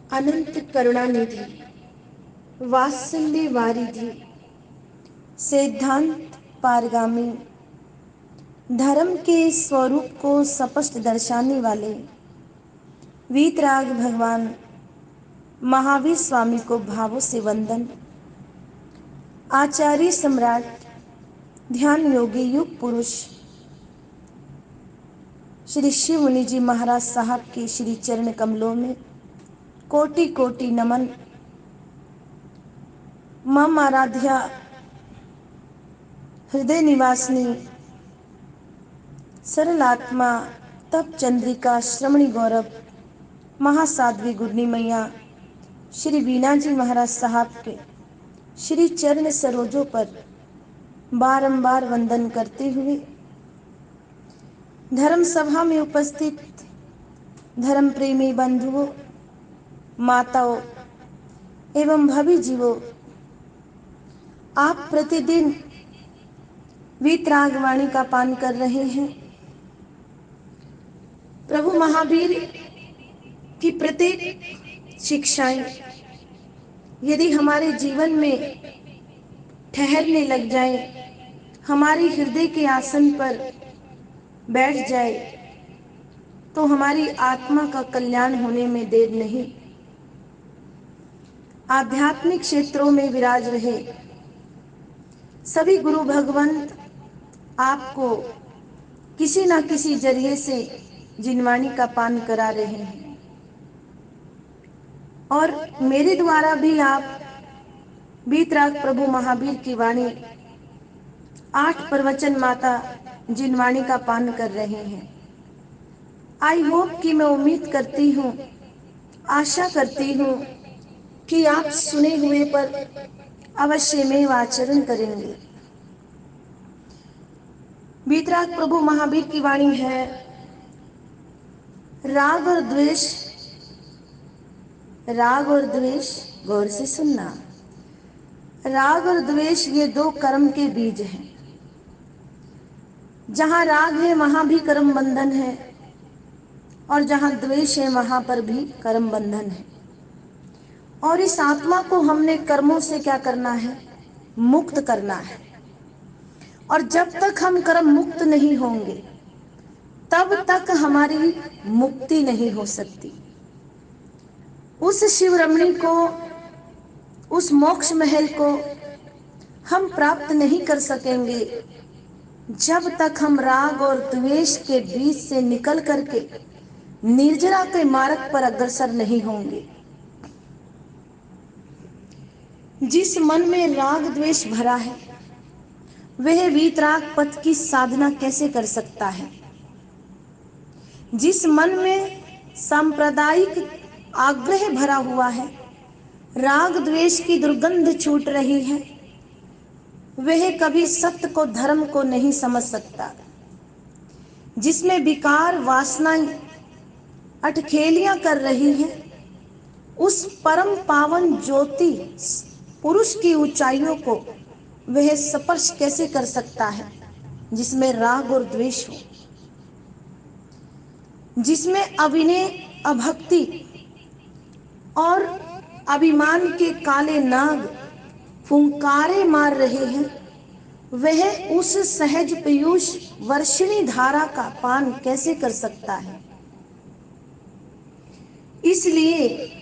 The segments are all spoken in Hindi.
अनंत करुणानिधि, वात्सल्य वारिधि, सिद्धांत पारगामी, धर्म के स्वरूप को स्पष्ट दर्शाने वाले वीतराग भगवान महावीर स्वामी को भावों से वंदन। आचार्य सम्राट ध्यान योगी युग पुरुष श्री शिव मुनि जी महाराज साहब के श्री चरण कमलों में कोटि कोटि नमन। मम आराध्या हृदय निवासिनी सरल आत्मा तप चंद्रिका श्रमणी गौरव महासाध्वी गुरनी मैया श्री बीना जी महाराज साहब के श्री चरण सरोजों पर बारंबार वंदन करते हुए धर्म सभा में उपस्थित धर्म प्रेमी बंधुओं, माताओं एवं भवी जीवों, आप प्रतिदिन वीतराग वाणी का पान कर रहे हैं। प्रभु महावीर की प्रत्येक शिक्षाएं यदि हमारे जीवन में ठहरने लग जाए, हमारे हृदय के आसन पर बैठ जाए, तो हमारी आत्मा का कल्याण होने में देर नहीं। आध्यात्मिक क्षेत्रों में विराज रहे सभी गुरु भगवंत आपको किसी न किसी जरिए से जिनवाणी का पान करा रहे हैं और मेरे द्वारा भी आप वीतराग प्रभु महावीर की वाणी 8 प्रवचन माता जिनवाणी का पान कर रहे हैं। आई होप कि मैं उम्मीद करती हूँ, आशा करती हूँ कि आप सुने हुए पर अवश्य में आचरण करेंगे। वीतराग प्रभु महावीर की वाणी है, राग और द्वेष, राग और द्वेष गौर से सुनना। राग और द्वेष ये 2 कर्म के बीज हैं। जहां राग है वहां भी कर्म बंधन है और जहां द्वेष है वहां पर भी कर्म बंधन है। और इस आत्मा को हमने कर्मों से क्या करना है? मुक्त करना है। और जब तक हम कर्म मुक्त नहीं होंगे तब तक हमारी मुक्ति नहीं हो सकती। उस शिव रमणी को, उस मोक्ष महल को हम प्राप्त नहीं कर सकेंगे जब तक हम राग और द्वेष के बीच से निकल करके निर्जरा के मार्ग पर अग्रसर नहीं होंगे। जिस मन में राग द्वेष भरा है वह वीतराग पथ की साधना कैसे कर सकता है? जिस मन में सांप्रदायिक आग्रह भरा हुआ है, राग द्वेष की दुर्गंध छूट रही है, वह कभी सत्य को, धर्म को नहीं समझ सकता। जिसमें विकार वासनाएं अटखेलियां कर रही हैं, उस परम पावन ज्योति पुरुष की ऊंचाइयों को वह स्पर्श कैसे कर सकता है जिसमें राग और द्वेष हो, जिसमें अविनय, अभक्ति और अभिमान के काले नाग फुंकारे मार रहे हैं, वह उस सहज पीयूष वर्षिणी धारा का पान कैसे कर सकता है? इसलिए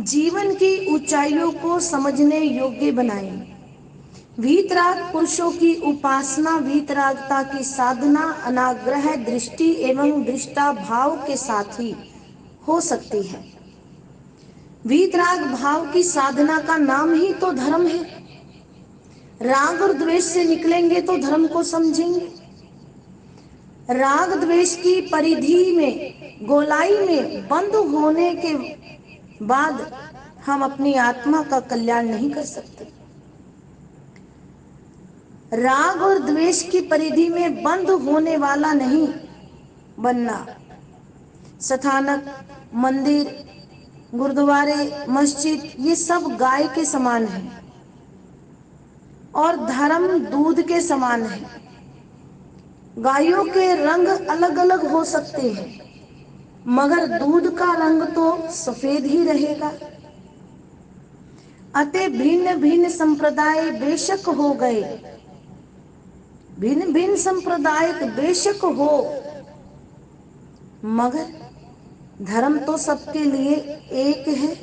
जीवन की ऊंचाइयों को समझने योग्य बनाएं। वीतराग पुरुषों की उपासना, वीतरागता की साधना अनाग्रह दृष्टि एवं दृष्टा भाव के साथ ही हो सकती है। वीतराग भाव की साधना का नाम ही तो धर्म है। राग और द्वेष से निकलेंगे तो धर्म को समझेंगे। राग द्वेष की परिधि में, गोलाई में बंद होने के बाद हम अपनी आत्मा का कल्याण नहीं कर सकते। राग और द्वेष की परिधि में बंद होने वाला नहीं बनना। स्थानक, मंदिर, गुरुद्वारे, मस्जिद ये सब गाय के समान है और धर्म दूध के समान है। गायों के रंग अलग अलग हो सकते हैं मगर दूध का रंग तो सफेद ही रहेगा। अतः भिन्न भिन्न संप्रदाय बेशक हो गए, भिन्न भिन्न संप्रदाय बेशक हो, मगर धर्म तो सबके लिए एक है।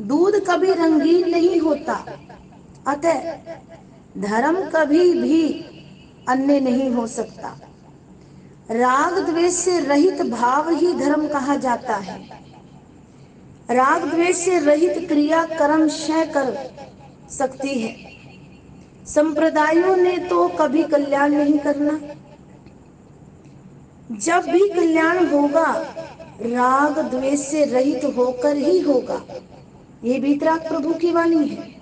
दूध कभी रंगीन नहीं होता, अतः धर्म कभी भी अन्य नहीं हो सकता। राग द्वेष से रहित भाव ही धर्म कहा जाता है। राग द्वेष से रहित क्रिया कर्म क्षय कर सकती है। संप्रदायों ने तो कभी कल्याण नहीं करना। जब भी कल्याण होगा राग द्वेष से रहित होकर ही होगा। ये वीतराग प्रभु की वाणी है।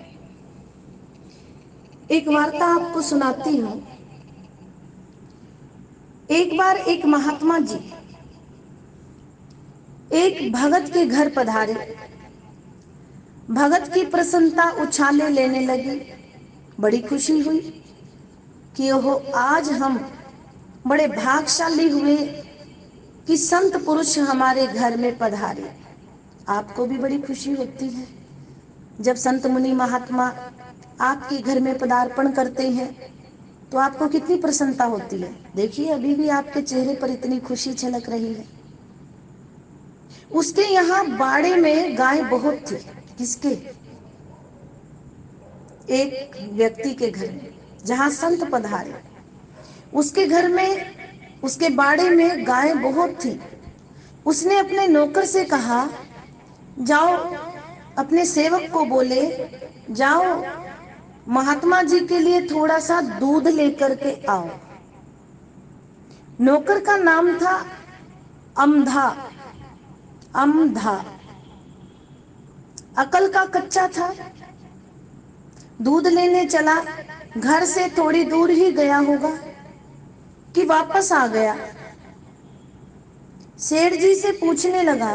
एक वार्ता आपको सुनाती हूँ। एक बार एक महात्मा जी एक भगत के घर पधारे। भगत की प्रसन्नता उछाले लेने लगी। बड़ी खुशी हुई कि ओहो, आज हम बड़े भाग्यशाली हुए कि संत पुरुष हमारे घर में पधारे। आपको भी बड़ी खुशी होती है जब संत मुनि महात्मा आपके घर में पदार्पण करते हैं, तो आपको कितनी प्रसन्नता होती है। देखिए, अभी भी आपके चेहरे पर इतनी खुशी झलक रही है। उसके यहाँ बाड़े में गाय बहुत थी। किसके? एक व्यक्ति के घर में, जहाँ संत पधारे, उसके घर में, उसके बाड़े में गाय बहुत थी। उसने अपने नौकर से कहा, जाओ अपने सेवक को बोले, जाओ महात्मा जी के लिए थोड़ा सा दूध लेकर के आओ। नौकर का नाम था अमधा। अमधा अकल का कच्चा था। दूध लेने चला। घर से थोड़ी दूर ही गया होगा कि वापस आ गया। सेठ जी से पूछने लगा,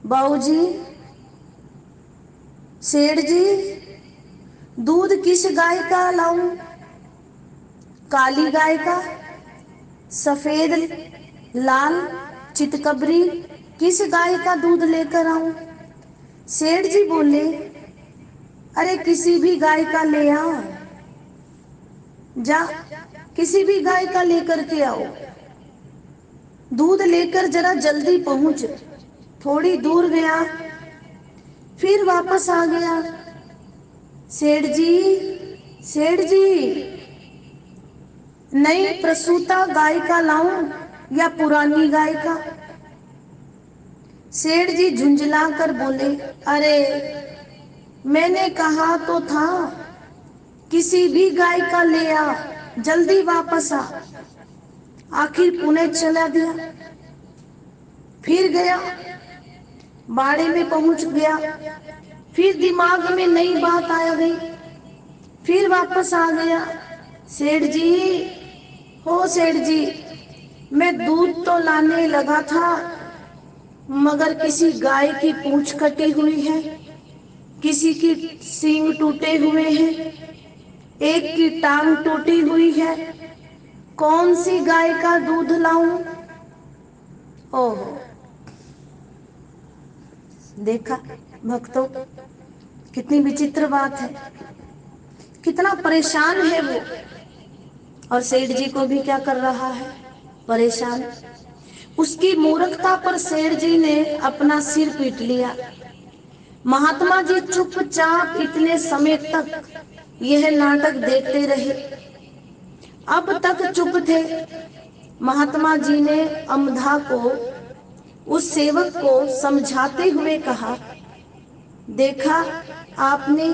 बाबूजी, सेठ जी, दूध किस गाय का लाऊं? काली गाय का, सफेद, लाल, चितकबरी, किस गाय का दूध लेकर आऊं? सेठ जी बोले, अरे किसी भी गाय का ले आओ। जा, किसी भी गाय का लेकर के आओ। दूध लेकर जरा जल्दी पहुंच। थोड़ी दूर गया, फिर वापस आ गया। सेठ जी, सेठ जी, नई प्रसूता गाय का लाऊं या पुरानी गाय का? सेठ जी झुंझला कर बोले, अरे मैंने कहा तो था किसी भी गाय का ले आ, जल्दी वापस आ। आखिर पुणे चला गया। फिर गया, बाड़े में पहुंच गया। फिर दिमाग में नई बात आ गई। फिर वापस आ गया। सेठ जी, हो सेठ जी, मैं दूध तो लाने लगा था, मगर किसी गाय की पूंछ कटी हुई है, किसी की सींग टूटे हुए हैं, एक की टांग टूटी हुई है। कौन सी गाय का दूध लाऊं? ओहो, देखा भक्तों, कितनी विचित्र बात है। कितना परेशान है वो। और सेठ जी को भी क्या कर रहा है? परेशान। उसकी मूर्खता पर सेठ जी ने अपना सिर पीट लिया। महात्मा जी चुपचाप इतने समय तक यह नाटक देखते रहे। अब तक चुप थे। महात्मा जी ने अमधा को, उस सेवक को समझाते हुए कहा, देखा आपने,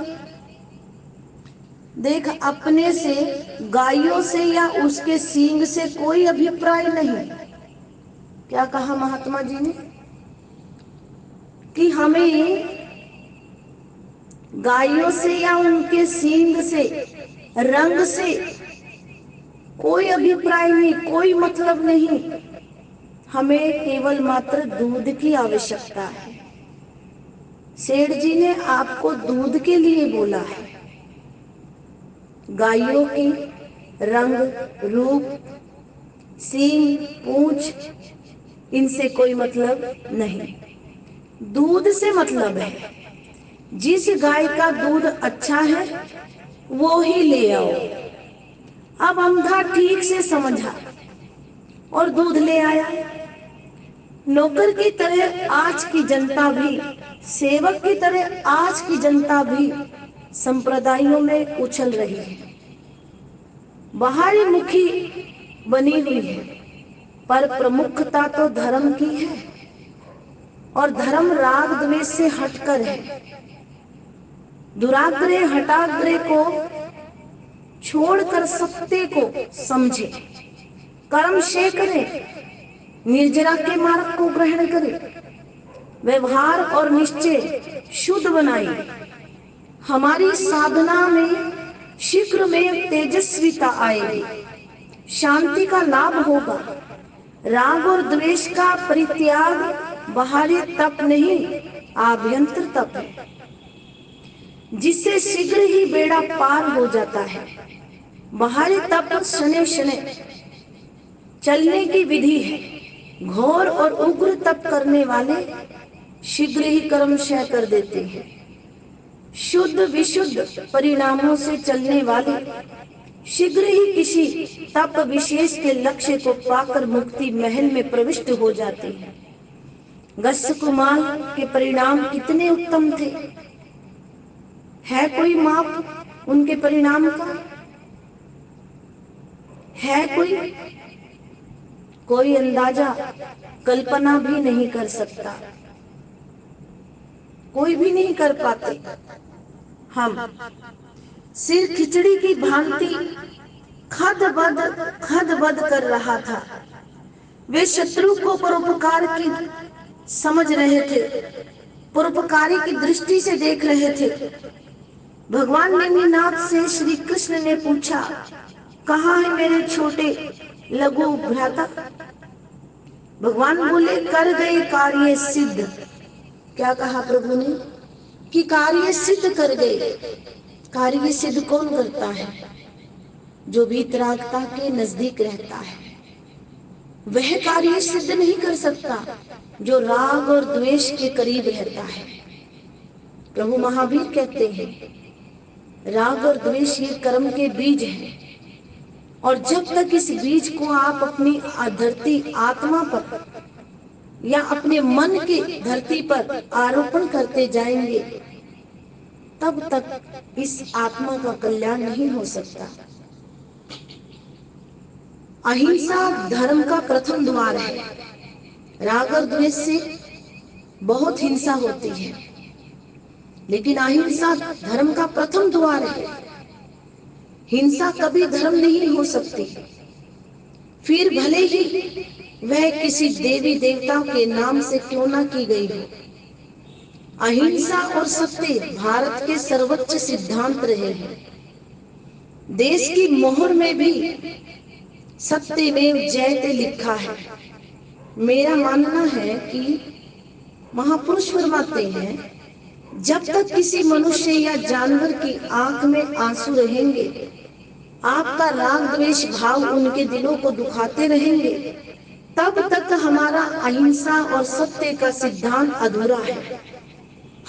देख अपने से गायों से या उसके सींग से कोई अभिप्राय नहीं। क्या कहा महात्मा जी ने? कि हमें गायों से या उनके सींग से, रंग से कोई अभिप्राय नहीं, कोई मतलब नहीं। हमें केवल मात्र दूध की आवश्यकता है। सेठ जी ने आपको दूध के लिए बोला है। गायों की रंग, रूप, सींग, पूंछ इनसे कोई मतलब नहीं। दूध से मतलब है। जिस गाय का दूध अच्छा है वो ही ले आओ। अब अंधा ठीक से समझा और दूध ले आया। नौकर की तरह आज की जनता भी, सेवक की तरह आज की जनता भी संप्रदायों में उछल रही है, बाहरी मुखी बनी हुई है, पर प्रमुखता तो धर्म की है और धर्म राग द्वेष से हटकर है। दुराग्रह हटाग्रह को छोड़कर सत्य को समझे, कर्म से करे, निर्जरा के मार्ग को ग्रहण करे, व्यवहार और निश्चय शुद्ध बनाए। हमारी साधना में शीघ्र में तेजस्विता आएगी, शांति का लाभ होगा। राग और द्वेष का परित्याग बाहरी तप नहीं, आभ्यंतर तप है, जिससे शीघ्र ही बेड़ा पार हो जाता है। बाहरी तप शनै शनै चलने की विधि है। घोर और उग्र तप करने वाले शीघ्र ही कर्म क्षय कर देते हैं। शुद्ध विशुद्ध परिणामों से चलने वाले शीघ्र ही किसी तप विशेष के लक्ष्य को पाकर मुक्ति महल में प्रविष्ट हो जाते हैं। गस्य कुमार के परिणाम कितने उत्तम थे। है कोई माप उनके परिणाम का? है कोई अंदाजा, कल्पना भी नहीं कर सकता, कोई भी नहीं कर पाते। हम सिर खिचड़ी की भांति खद बद कर रहा था। वे शत्रु को परोपकार की समझ रहे थे, परोपकारी की दृष्टि से देख रहे थे। भगवान नेमिनाथ से श्री कृष्ण ने पूछा, कहाँ है मेरे छोटे लघु भ्राता? भगवान बोले, कर गए कार्य सिद्ध। क्या कहा प्रभु ने? कि कार्य सिद्ध कर गए। कार्य सिद्ध कौन करता है? जो वीतरागता के नजदीक रहता है। वह कार्य सिद्ध नहीं कर सकता जो राग और द्वेष के करीब रहता है। प्रभु महावीर कहते हैं, राग और द्वेष ये कर्म के बीज हैं, और जब तक इस बीज को आप अपनी धरती आत्मा पर या अपने मन की धरती पर आरोपण करते जाएंगे, तब तक इस आत्मा का कल्याण नहीं हो सकता। अहिंसा धर्म का प्रथम द्वार है। राग और द्वेष से बहुत हिंसा होती है, लेकिन अहिंसा धर्म का प्रथम द्वार है। हिंसा कभी धर्म नहीं हो सकती, फिर भले ही वह किसी देवी देवता के नाम से क्यों ना की गई हो। अहिंसा और सत्य भारत के सर्वोच्च सिद्धांत रहे हैं। देश की मोहर में भी सत्यमेव जयते लिखा है। मेरा मानना है कि महापुरुष फरमाते हैं, जब तक किसी मनुष्य या जानवर की आंख में आंसू रहेंगे, आपका राग द्वेष भाव उनके दिलों को दुखाते रहेंगे, तब तक हमारा अहिंसा और सत्य का सिद्धांत अधूरा है।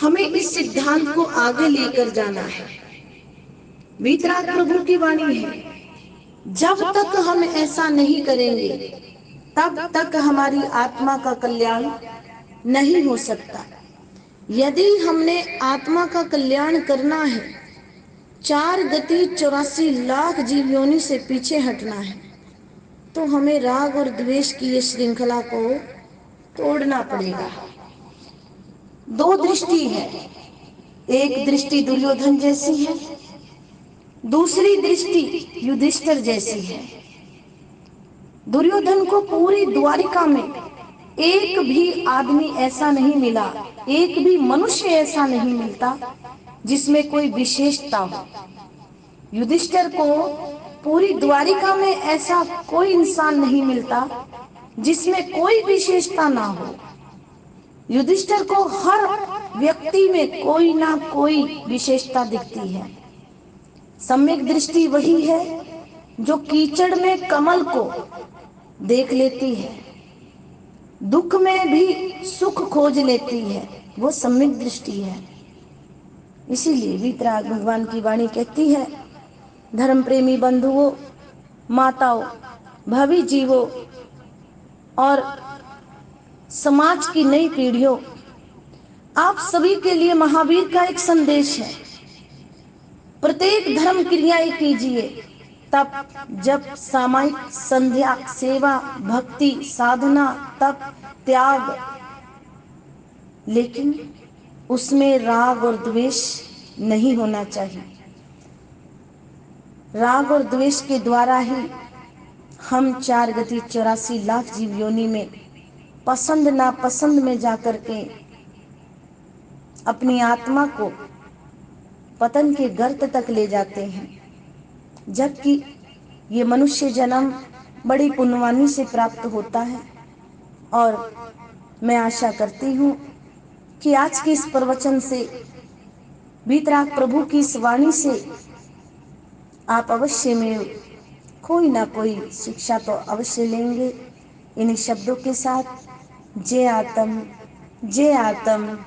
हमें इस सिद्धांत को आगे लेकर जाना है। वीतराग प्रभु की वाणी है, जब तक हम ऐसा नहीं करेंगे, तब तक हमारी आत्मा का कल्याण नहीं हो सकता। यदि हमने आत्मा का कल्याण करना है, 4 गति 84 लाख जीव योनि से पीछे हटना है, तो हमें राग और द्वेष की ये श्रृंखला को तोड़ना पड़ेगा। 2 दृष्टि है। एक दृष्टि दुर्योधन जैसी है, दूसरी दृष्टि युधिष्ठिर जैसी है। दुर्योधन को पूरी द्वारिका में एक भी आदमी ऐसा नहीं मिला, एक भी मनुष्य ऐसा नहीं मिलता जिसमें कोई विशेषता हो। युधिष्ठिर को पूरी द्वारिका में ऐसा कोई इंसान नहीं मिलता जिसमें कोई विशेषता ना हो। युधिष्ठिर को हर व्यक्ति में कोई ना कोई विशेषता दिखती है। सम्यक दृष्टि वही है जो कीचड़ में कमल को देख लेती है। दुख में भी सुख खोज लेती है, वो सम्यक दृष्टि है। इसीलिए वीतराग भगवान की वाणी कहती है, धर्म प्रेमी बंधुओं, माताओं, भावी जीवों और समाज की नई पीढ़ियों, आप सभी के लिए महावीर का एक संदेश है। प्रत्येक धर्म क्रियाएं कीजिए, तप, जप, सामायिक संध्या, सेवा, भक्ति, साधना, तप, त्याग, लेकिन उसमें राग और द्वेष नहीं होना चाहिए। राग और द्वेष के द्वारा ही हम 4 गति 84 लाख जीव योनि में पसंद नापसंद में जाकर के अपनी आत्मा को पतन के गर्त तक ले जाते हैं, जबकि ये मनुष्य जन्म बड़ी पुण्यवानी से प्राप्त होता है। और मैं आशा करती हूँ कि आज के इस प्रवचन से, वीतराग प्रभु की इस वाणी से आप अवश्य में कोई ना कोई शिक्षा तो अवश्य लेंगे। इन्हीं शब्दों के साथ, जय आत्म, जय आत्म,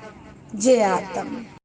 जय आत्म।